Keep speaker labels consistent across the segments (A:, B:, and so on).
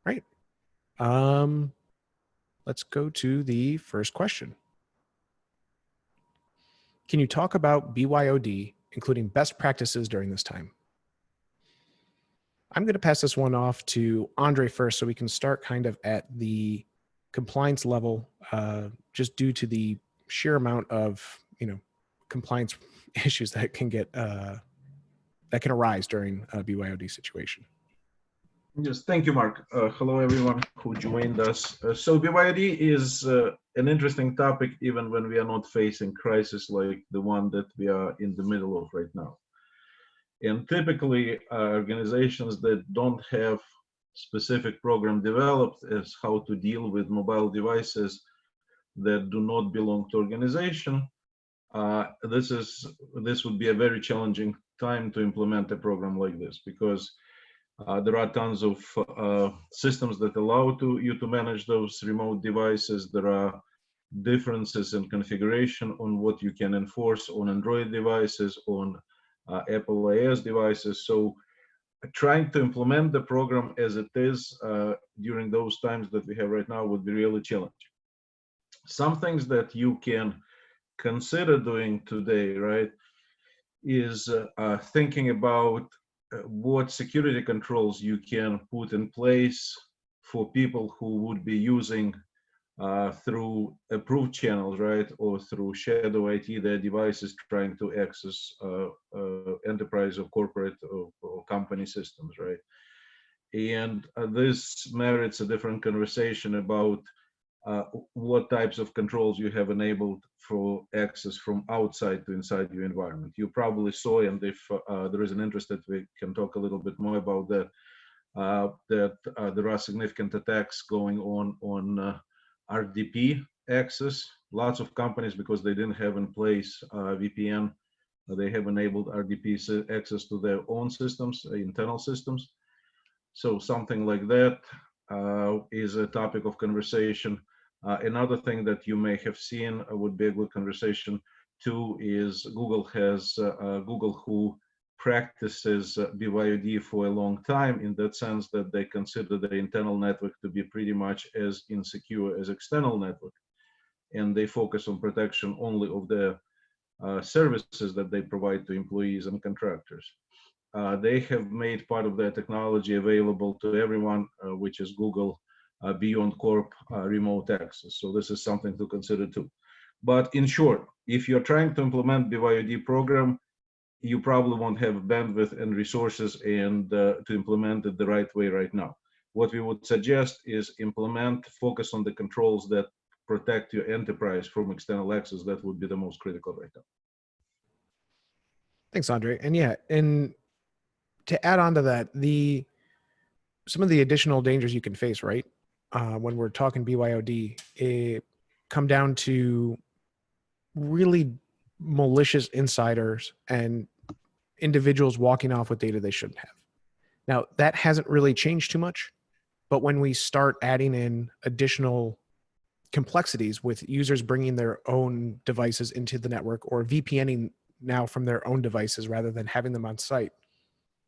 A: Right. Um, let's go to the first question. Can you talk about BYOD, including best practices during this time? I'm going to pass this one off to Andre first so we can start kind of at the compliance level, just due to the sheer amount of, compliance issues that can arise during a BYOD situation.
B: Yes, thank you, Mark. Hello, everyone who joined us. So BYOD is an interesting topic, even when we are not facing crisis like the one that we are in the middle of right now. And typically, organizations that don't have specific program developed as how to deal with mobile devices that do not belong to organization, this would be a very challenging time to implement a program like this, because there are tons of systems that allow you to manage those remote devices. There are differences in configuration on what you can enforce on Android devices, on Apple iOS devices. So trying to implement the program as it is during those times that we have right now would be really challenging. Some things that you can consider doing today, right, is thinking about what security controls you can put in place for people who would be using through approved channels, right, or through shadow IT, their devices trying to access enterprise or corporate or company systems, right? And this merits a different conversation about what types of controls you have enabled for access from outside to inside your environment. You probably saw, and if there is an interest that we can talk a little bit more about that, there are significant attacks going on RDP access. Lots of companies, because they didn't have in place VPN, they have enabled RDP access to their own systems, internal systems. So something like that is a topic of conversation. Another thing that you may have seen would be a good conversation too is Google has Google who practices BYOD for a long time, in that sense that they consider the internal network to be pretty much as insecure as external network, and they focus on protection only of the services that they provide to employees and contractors. They have made part of their technology available to everyone, which is Google Beyond Corp remote access. So this is something to consider too. But in short, if you're trying to implement BYOD program, you probably won't have bandwidth and resources and to implement it the right way right now. What we would suggest is focus on the controls that protect your enterprise from external access. That would be the most critical right now.
A: Thanks, Andre. And yeah, and to add on to that, some of the additional dangers you can face, right? When we're talking BYOD, it come down to really malicious insiders and individuals walking off with data they shouldn't have. Now, that hasn't really changed too much, but when we start adding in additional complexities with users bringing their own devices into the network or VPNing now from their own devices rather than having them on site,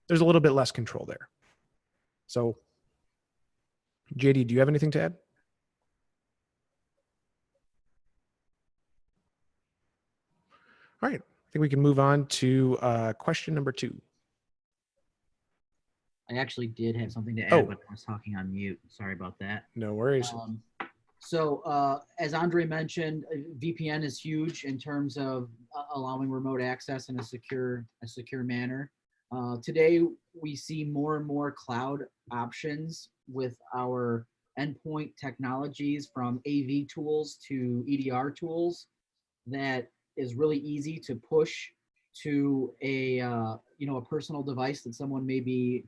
A: there's a little bit less control there. So, JD, do you have anything to add? All right, I think we can move on to question number 2.
C: I actually did have something to add, but I was talking on mute. Sorry about that.
A: No worries.
C: So as Andre mentioned, VPN is huge in terms of allowing remote access in a secure manner. Today, we see more and more cloud options with our endpoint technologies, from AV tools to EDR tools, that is really easy to push to a personal device that someone may be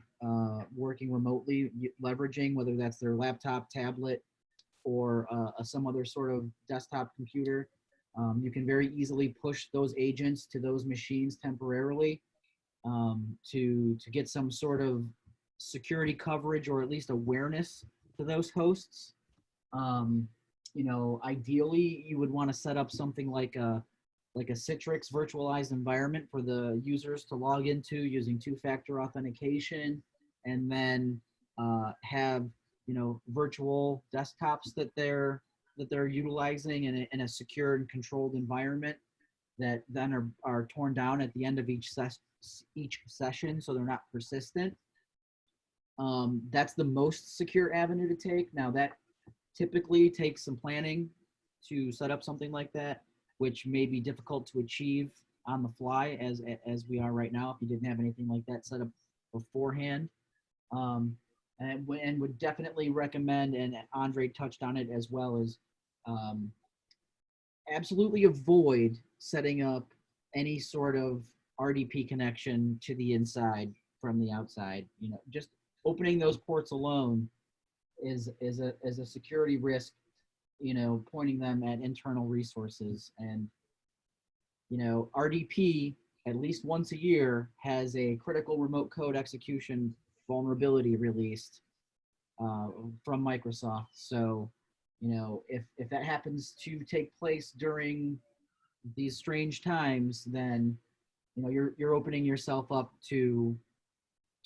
C: working remotely, leveraging, whether that's their laptop, tablet, or some other sort of desktop computer. You can very easily push those agents to those machines temporarily to get some sort of security coverage, or at least awareness to those hosts. Ideally, you would want to set up something like a Citrix virtualized environment for the users to log into using two-factor authentication, and then have virtual desktops that they're utilizing in a secure and controlled environment that then are torn down at the end of each session, so they're not persistent. That's the most secure avenue to take. Now that typically takes some planning to set up something like that, which may be difficult to achieve on the fly as we are right now if you didn't have anything like that set up beforehand. And would definitely recommend, and Andre touched on it as well, as absolutely avoid setting up any sort of RDP connection to the inside from the outside. Just opening those ports alone is a security risk, pointing them at internal resources. And RDP at least once a year has a critical remote code execution vulnerability released from Microsoft. So if that happens to take place during these strange times, then you're opening yourself up to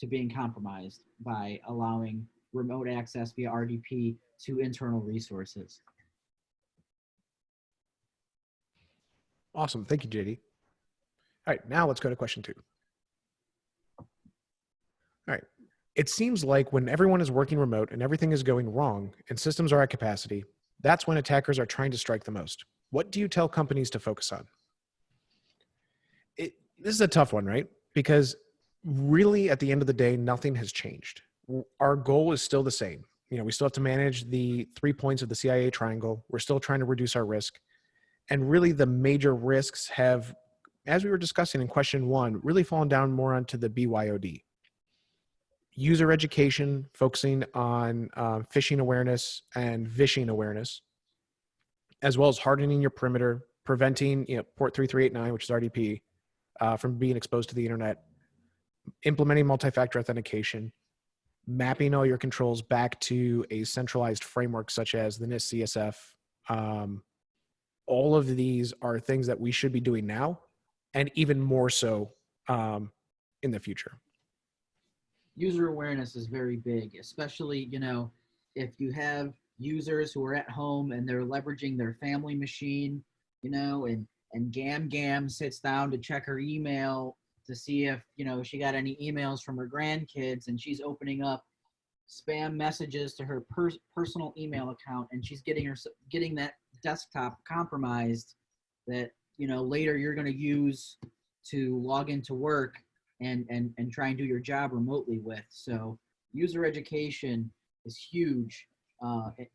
C: being compromised by allowing remote access via RDP to internal resources.
A: Awesome. Thank you, JD. All right, now let's go to question 2. All right. It seems like when everyone is working remote and everything is going wrong and systems are at capacity, that's when attackers are trying to strike the most. What do you tell companies to focus on? This is a tough one, right? Because really, at the end of the day, nothing has changed. Our goal is still the same. We still have to manage the 3 points of the CIA triangle. We're still trying to reduce our risk. And really, the major risks have, as we were discussing in question 1, really fallen down more onto the BYOD. User education, focusing on phishing awareness and vishing awareness, as well as hardening your perimeter, preventing port 3389, which is RDP, from being exposed to the internet, implementing multi-factor authentication, mapping all your controls back to a centralized framework such as the NIST CSF. All of these are things that we should be doing now, and even more so in the future.
C: User awareness is very big, especially, if you have users who are at home and they're leveraging their family machine, and Gam sits down to check her email to see if, she got any emails from her grandkids, and she's opening up spam messages to her personal email account, and she's getting that desktop compromised that, later you're going to use to log into work and try and do your job remotely with. So user education is huge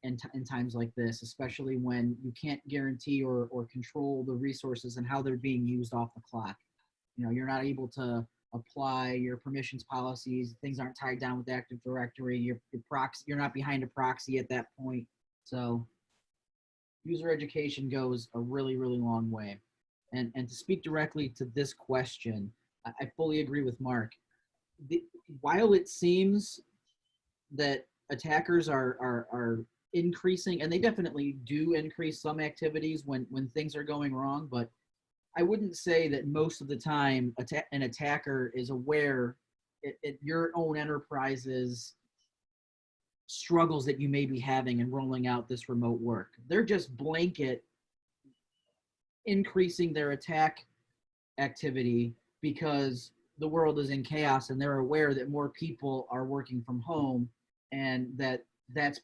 C: in times like this, especially when you can't guarantee or control the resources and how they're being used off the clock. You're not able to apply your permissions policies. Things aren't tied down with Active Directory. Your proxy, you're not behind a proxy at that point. So user education goes a really, really long way. And to speak directly to this question, I fully agree with Mark. While it seems that attackers are increasing, and they definitely do increase some activities when things are going wrong, but I wouldn't say that most of the time an attacker is aware at your own enterprise's struggles that you may be having in rolling out this remote work. They're just blanket increasing their attack activity because the world is in chaos, and they're aware that more people are working from home, and that's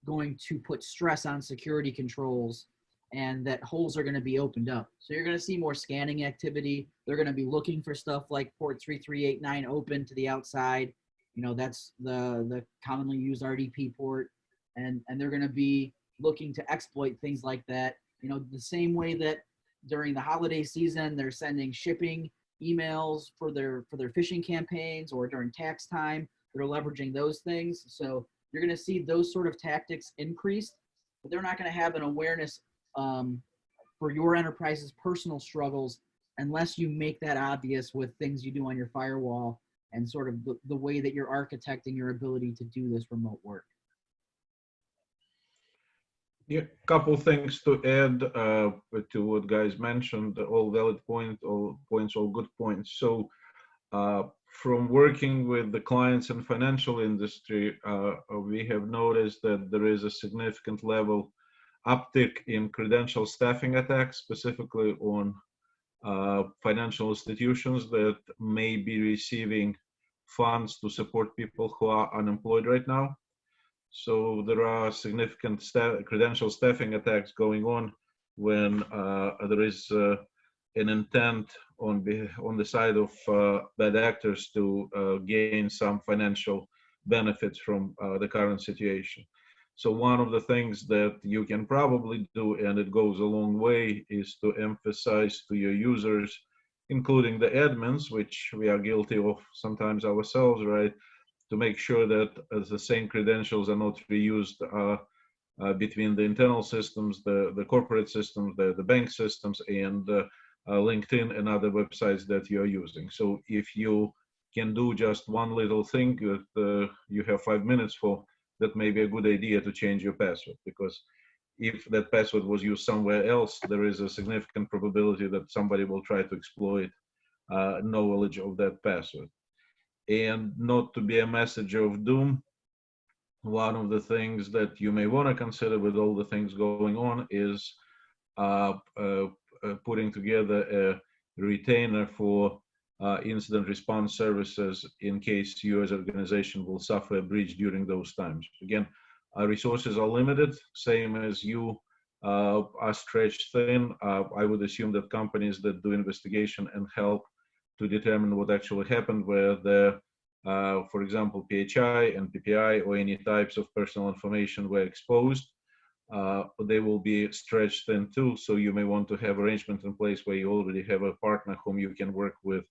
C: going to put stress on security controls, and that holes are going to be opened up. So you're going to see more scanning activity. They're going to be looking for stuff like port 3389 open to the outside. That's the commonly used RDP port. And they're going to be looking to exploit things like that. The same way that during the holiday season, they're sending shipping emails for their phishing campaigns, or during tax time, they're leveraging those things. So you're going to see those sort of tactics increased, but they're not going to have an awareness for your enterprise's personal struggles unless you make that obvious with things you do on your firewall and sort of the way that you're architecting your ability to do this remote work.
B: Yeah, couple things to add to what guys mentioned. All valid points, all good points. So from working with the clients in financial industry, we have noticed that there is a significant level uptick in credential staffing attacks, specifically on financial institutions that may be receiving funds to support people who are unemployed right now. So there are significant credential staffing attacks going on when there is an intent on the side of bad actors to gain some financial benefits from the current situation. So one of the things that you can probably do, and it goes a long way, is to emphasize to your users, including the admins, which we are guilty of sometimes ourselves, right, to make sure that the same credentials are not reused between the internal systems, the corporate systems, the bank systems, and LinkedIn and other websites that you're using. So if you can do just one little thing that you have 5 minutes for, that may be a good idea to change your password, because if that password was used somewhere else, there is a significant probability that somebody will try to exploit knowledge of that password. And not to be a message of doom, one of the things that you may want to consider with all the things going on is putting together a retainer for incident response services in case you as an organization will suffer a breach during those times. Again, our resources are limited, same as you are stretched thin. I would assume that companies that do investigation and help to determine what actually happened, where the, for example, PHI and PPI or any types of personal information were exposed, they will be stretched thin too. So you may want to have arrangement in place where you already have a partner whom you can work with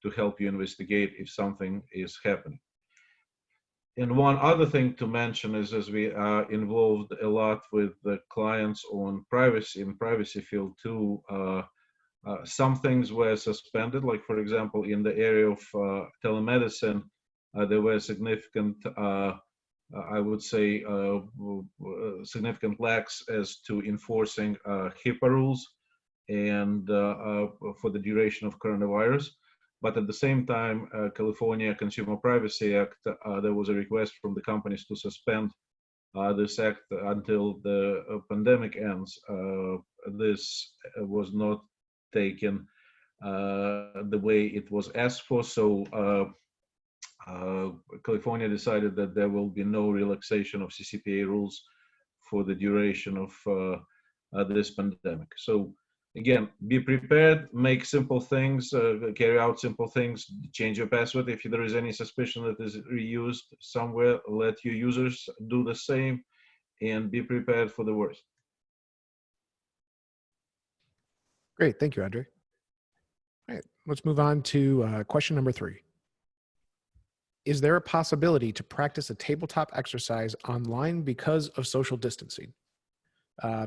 B: to help you investigate if something is happening. And one other thing to mention is, as we are involved a lot with the clients on privacy, in privacy field too, some things were suspended, like for example, in the area of telemedicine, there were significant, I would say, significant lacks as to enforcing HIPAA rules and for the duration of coronavirus. But at the same time, California Consumer Privacy Act, there was a request from the companies to suspend this act until the pandemic ends. This was not taken the way it was asked for. So California decided that there will be no relaxation of CCPA rules for the duration of this pandemic. So again, be prepared, make simple things, carry out simple things, change your password. If there is any suspicion that is reused somewhere, let your users do the same and be prepared for the worst.
A: Great. Thank you, Andre. All right, let's move on to question number 3. Is there a possibility to practice a tabletop exercise online because of social distancing?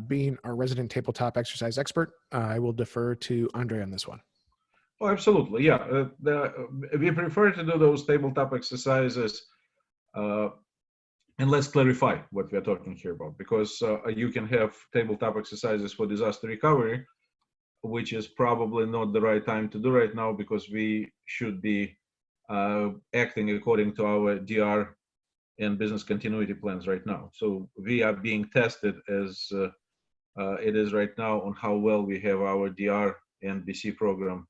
A: Being our resident tabletop exercise expert, I will defer to Andre on this one.
B: Oh, absolutely. Yeah. We prefer to do those tabletop exercises. And let's clarify what we are talking here about, because you can have tabletop exercises for disaster recovery, which is probably not the right time to do right now, because we should be acting according to our DR and business continuity plans right now. So we are being tested as it is right now on how well we have our DR and BC program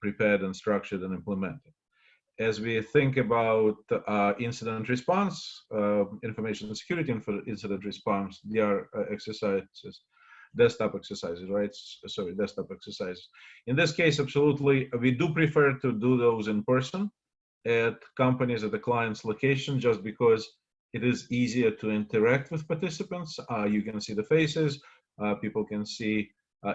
B: prepared and structured and implemented. As we think about incident response, information security incident response, DR exercises, desktop exercises, right? Sorry, desktop exercises. In this case, absolutely, we do prefer to do those in person at companies at the client's location, just because it is easier to interact with participants. You can see the faces, people can see,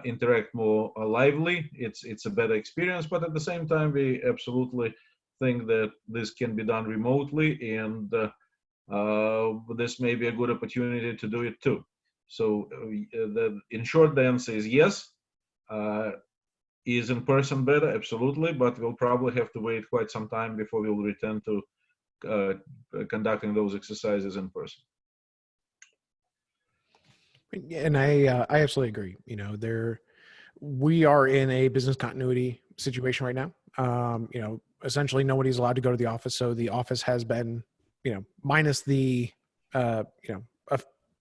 B: interact more lively. It's a better experience, but at the same time, we absolutely think that this can be done remotely, and this may be a good opportunity to do it too. So in short, the answer is yes. Is in person better? Absolutely, but we'll probably have to wait quite some time before we'll return to conducting those exercises in person.
A: And I absolutely agree. You know, we are in a business continuity situation right now. You know, essentially nobody's allowed to go to the office. So the office has been, minus the,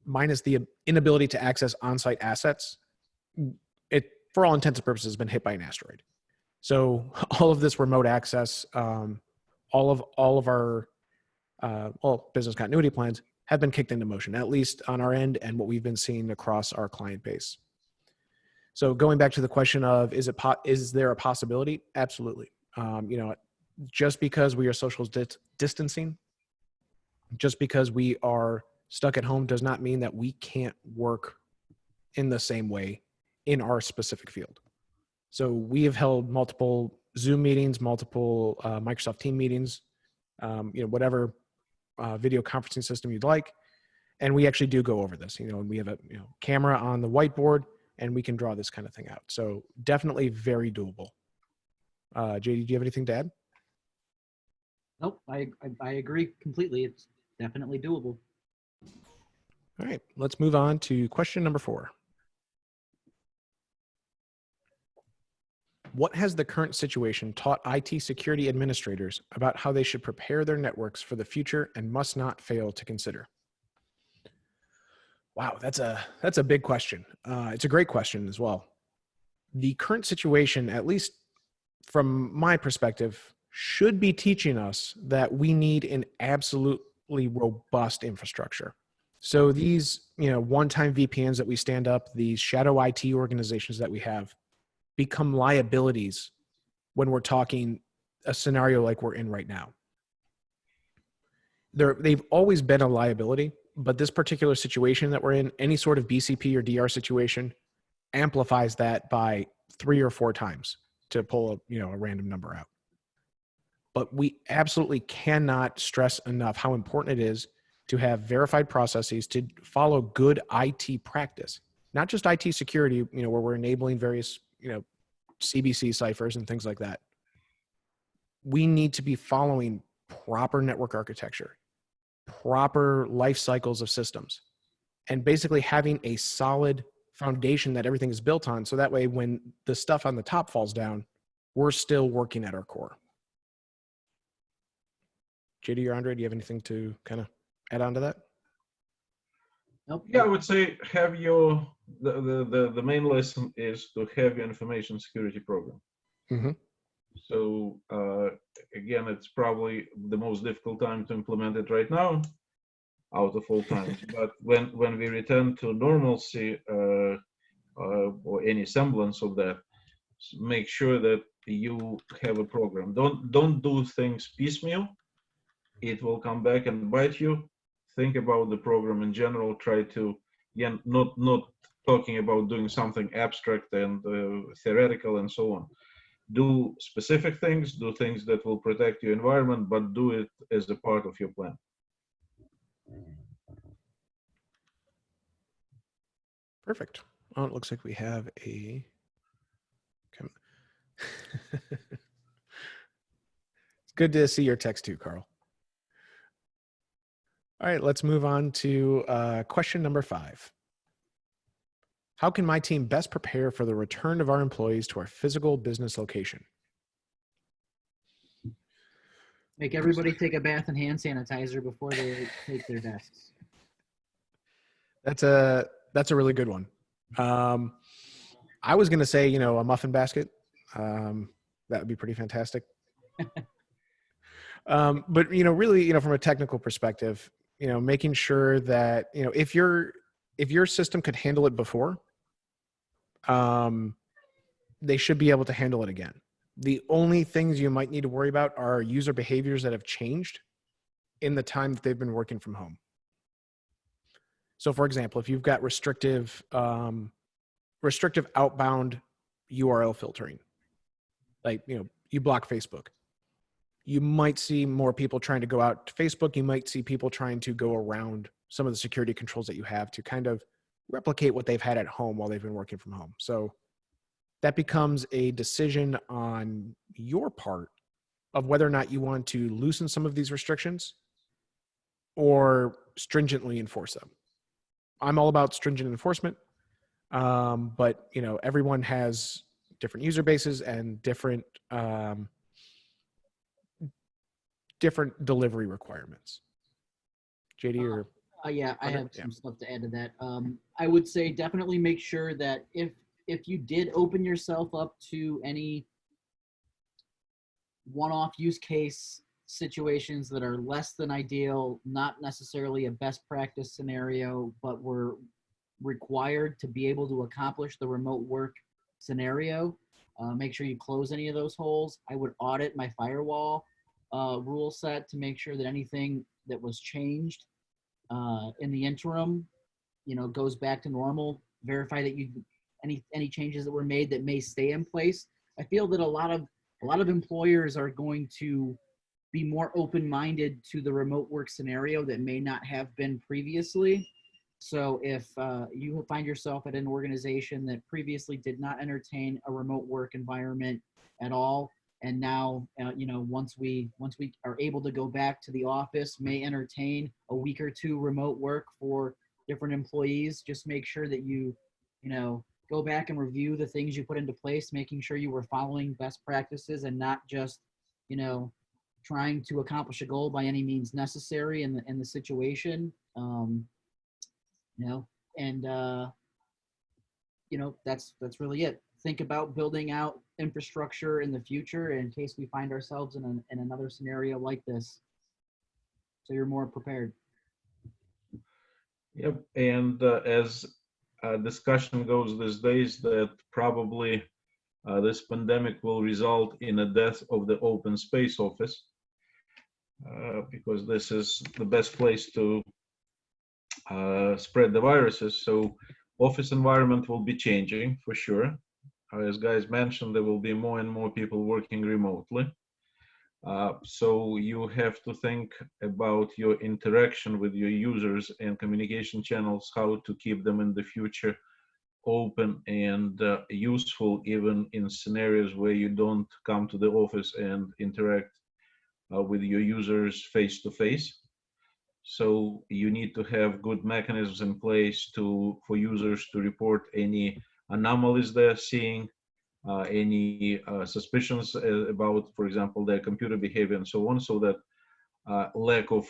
A: minus the inability to access on-site assets, it, for all intents and purposes, has been hit by an asteroid. So all of this remote access, all of our all business continuity plans have been kicked into motion, at least on our end and what we've been seeing across our client base. So going back to the question of, is there a possibility? Absolutely. Just because we are social distancing, just because we are stuck at home does not mean that we can't work in the same way in our specific field. So we have held multiple Zoom meetings, multiple Microsoft Team meetings, whatever video conferencing system you'd like. And we actually do go over this, and we have a camera on the whiteboard and we can draw this kind of thing out. So definitely very doable. JD, do you have anything to add?
C: Nope, I agree completely. It's definitely doable.
A: All right, let's move on to question number 4. What has the current situation taught IT security administrators about how they should prepare their networks for the future and must not fail to consider? Wow, that's a big question. It's a great question as well. The current situation, at least from my perspective, should be teaching us that we need an absolutely robust infrastructure. So these, one-time VPNs that we stand up, these shadow IT organizations that we have, become liabilities when we're talking a scenario like we're in right now. They've always been a liability, but this particular situation that we're in, any sort of BCP or DR situation, amplifies that by 3 or 4 times, to pull a random number out. But we absolutely cannot stress enough how important it is to have verified processes, to follow good IT practice, not just IT security, where we're enabling various, CBC ciphers and things like that. We need to be following proper network architecture, proper life cycles of systems, and basically having a solid foundation that everything is built on. So that way, when the stuff on the top falls down, we're still working at our core. JD or Andre, do you have anything to kind of add on to that?
C: Nope.
B: Yeah, I would say have the main lesson is to have your information security program.
A: Mm-hmm.
B: So again, it's probably the most difficult time to implement it right now, out of all times. But when we return to normalcy or any semblance of that, make sure that you have a program. Don't do things piecemeal. It will come back and bite you. Think about the program in general. Try to, again, not talking about doing something abstract and theoretical and so on. Do specific things, do things that will protect your environment, but do it as a part of your plan.
A: Perfect. Oh, it looks like we have a... It's good to see your text too, Carl. All right, let's move on to question number 5. How can my team best prepare for the return of our employees to our physical business location?
C: Make everybody take a bath and hand sanitizer before they take their desks.
A: That's a really good one. I was going to say, a muffin basket. That would be pretty fantastic. But, really, from a technical perspective, making sure that, if your system could handle it before, they should be able to handle it again. The only things you might need to worry about are user behaviors that have changed in the time that they've been working from home. So for example, if you've got restrictive outbound URL filtering, like, you block Facebook, you might see more people trying to go out to Facebook. You might see people trying to go around some of the security controls that you have to kind of replicate what they've had at home while they've been working from home. So that becomes a decision on your part of whether or not you want to loosen some of these restrictions or stringently enforce them. I'm all about stringent enforcement, but everyone has different user bases and different different delivery requirements. JD or
C: Yeah, I have
A: yeah.
C: some stuff to add to that. I would say definitely make sure that if you did open yourself up to any one-off use case situations that are less than ideal, not necessarily a best practice scenario, but were required to be able to accomplish the remote work scenario, make sure you close any of those holes. I would audit my firewall rule set to make sure that anything that was changed in the interim, goes back to normal. Verify that any changes that were made that may stay in place. I feel that a lot of employers are going to be more open-minded to the remote work scenario that may not have been previously. So if you find yourself at an organization that previously did not entertain a remote work environment at all, and now once we are able to go back to the office, may entertain a week or two remote work for different employees, just make sure that you go back and review the things you put into place, making sure you were following best practices and not just trying to accomplish a goal by any means necessary in the situation. That's really it. Think about building out infrastructure in the future in case we find ourselves in another scenario like this, so you're more prepared.
B: Yep, and as discussion goes these days, that probably this pandemic will result in a death of the open space office, because this is the best place to spread the viruses. So office environment will be changing for sure. As guys mentioned, there will be more and more people working remotely. So you have to think about your interaction with your users and communication channels, how to keep them in the future open and useful, even in scenarios where you don't come to the office and interact with your users face to face. So you need to have good mechanisms in place for users to report any anomalies they're seeing, any suspicions about, for example, their computer behavior and so on, so that lack of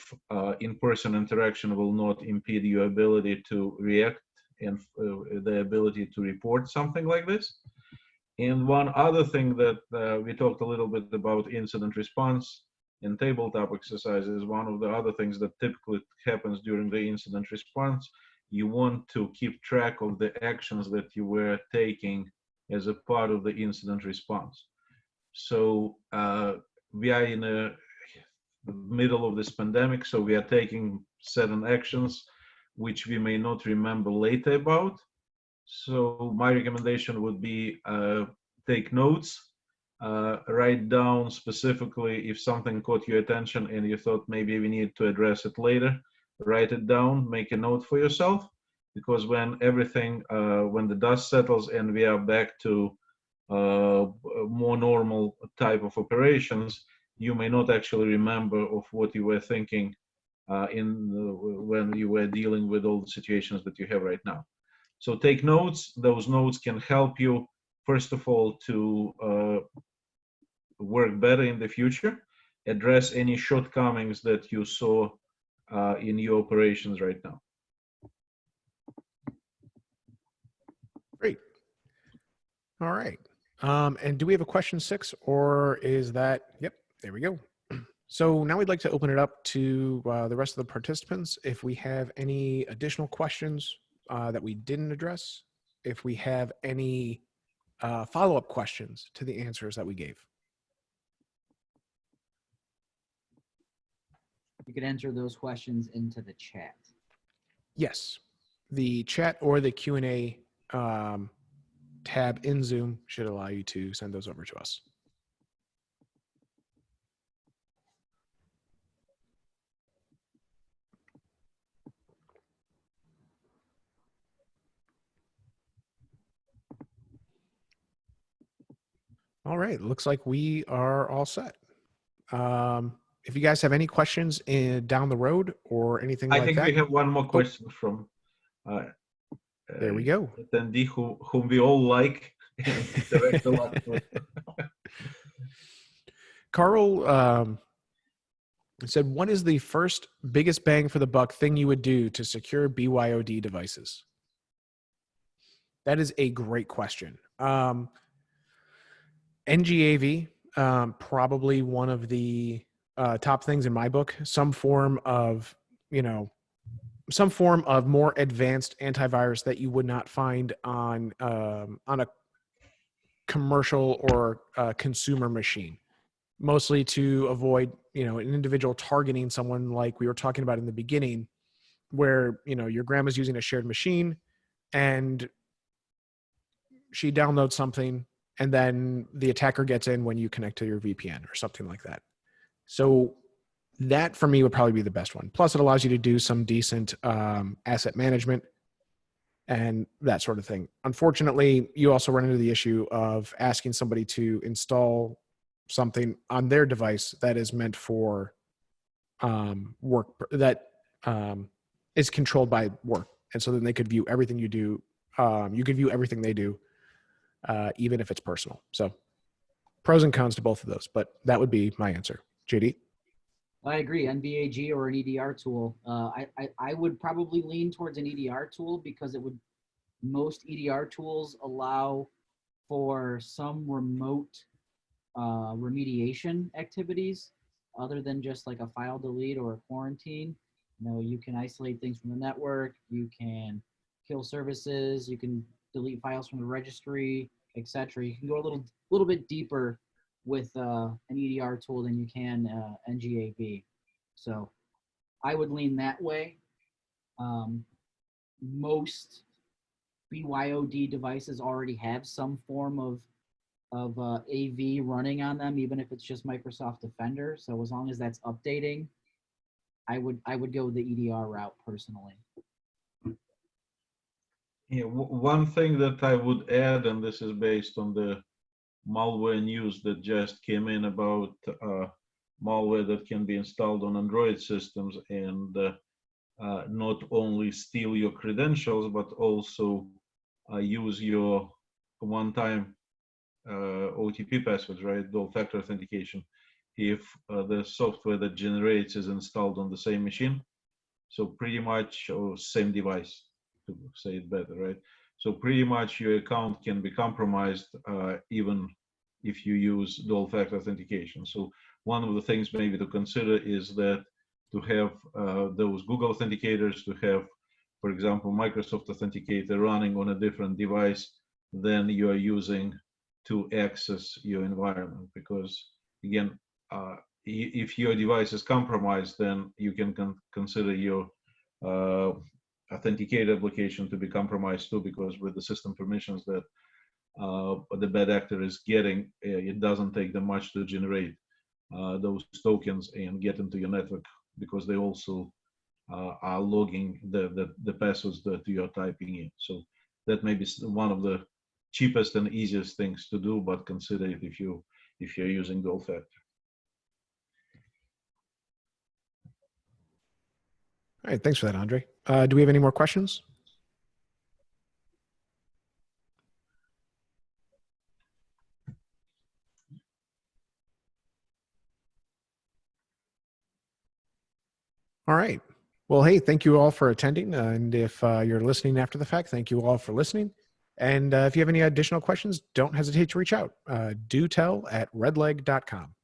B: in-person interaction will not impede your ability to react and the ability to report something like this. And one other thing that we talked a little bit about, incident response and tabletop exercises. One of the other things that typically happens during the incident response, you want to keep track of the actions that you were taking as a part of the incident response. So we are in the middle of this pandemic, so we are taking certain actions which we may not remember later about. So my recommendation would be take notes, write down specifically if something caught your attention and you thought maybe we need to address it later, write it down, make a note for yourself, because when everything, when the dust settles and we are back to more normal type of operations, you may not actually remember of what you were thinking when you were dealing with all the situations that you have right now. So take notes. Those notes can help you, first of all, to work better in the future, address any shortcomings that you saw in your operations right now.
A: Great. All right. And do we have a question 6, or is that, yep, there we go. So now we'd like to open it up to the rest of the participants. If we have any additional questions that we didn't address, if we have any follow-up questions to the answers that we gave.
C: You could enter those questions into the chat.
A: Yes, the chat or the Q&A tab in Zoom should allow you to send those over to us. All right, looks like we are all set. If you guys have any questions down the road or anything like that.
B: I think we have one more question from
A: there we go.
B: attendee whom we all like and interact a lot with.
A: Carl It said, what is the first biggest bang for the buck thing you would do to secure BYOD devices? That is a great question. NGAV, probably one of the top things in my book. Some form of more advanced antivirus that you would not find on a commercial or consumer machine, mostly to avoid an individual targeting someone like we were talking about in the beginning, where your grandma's using a shared machine and she downloads something and then the attacker gets in when you connect to your VPN or something like that. So that for me would probably be the best one. Plus it allows you to do some decent asset management and that sort of thing. Unfortunately, you also run into the issue of asking somebody to install something on their device that is meant for work, that is controlled by work. And so then they could view everything you do. You could view everything they do, even if it's personal. So pros and cons to both of those, but that would be my answer. JD?
C: I agree. NVAG or an EDR tool. I would probably lean towards an EDR tool because most EDR tools allow for some remote remediation activities other than just like a file delete or a quarantine. You can isolate things from the network. You can kill services. You can delete files from the registry, etc. You can go a little bit deeper with an EDR tool than you can NGAV. So I would lean that way. Most BYOD devices already have some form of AV running on them, even if it's just Microsoft Defender. So as long as that's updating, I would go the EDR route personally.
B: Yeah, one thing that I would add, and this is based on the malware news that just came in about malware that can be installed on Android systems and not only steal your credentials, but also use your one-time OTP passwords, right? Dual factor authentication. If the software that generates is installed on the same machine, so pretty much, or same device, to say it better, right? So pretty much your account can be compromised even if you use dual factor authentication. So one of the things maybe to consider is that to have those Google authenticators, to have, for example, Microsoft Authenticator running on a different device than you are using to access your environment. Because again, if your device is compromised, then you can consider your authenticator application to be compromised too, because with the system permissions that the bad actor is getting, it doesn't take them much to generate those tokens and get into your network, because they also are logging the passwords that you are typing in. So that may be one of the cheapest and easiest things to do, but consider it if you're using dual factor.
A: All right, thanks for that, Andre. Do we have any more questions? All right. Well, hey, thank you all for attending. And if you're listening after the fact, thank you all for listening. And if you have any additional questions, don't hesitate to reach out. Do tell@redleg.com.